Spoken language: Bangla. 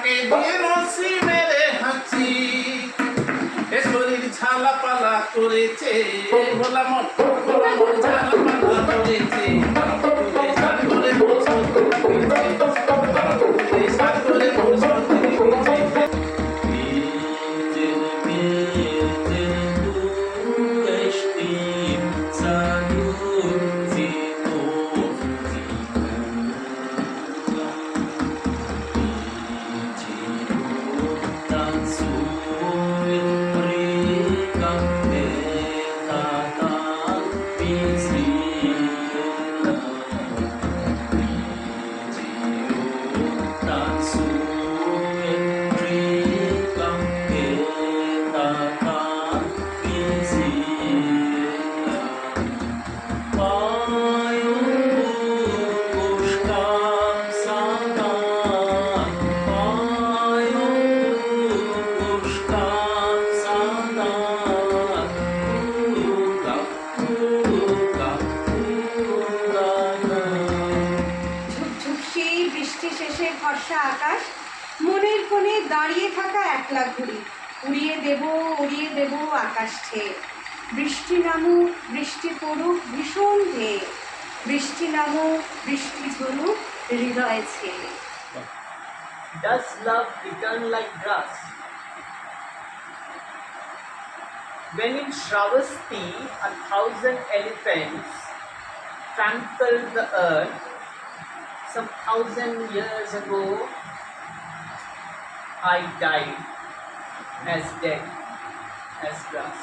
ফাঁকে দিয়ে রশি মেরে হাঁচি এ শরীর ঝালাপালা করেছে ভোলা মোর ঝালাপালা করেছে সাগরে সাগরে ফর্সা আকাশ মনের কোণে দাঁড়িয়ে থাকা একলা ঘুড়ি উড়িয়ে দেব আকাশ ছেয়ে বৃষ্টি নামুক বৃষ্টি পড়ুক ভীষণ ধেয়ে বৃষ্টি নামুক বৃষ্টি ঝরুক হৃদয় ছেয়ে Does love return like grass? When in Shravasti 1,000 elephants trampled the earth, some 1,000 years ago, I died as dead as grass.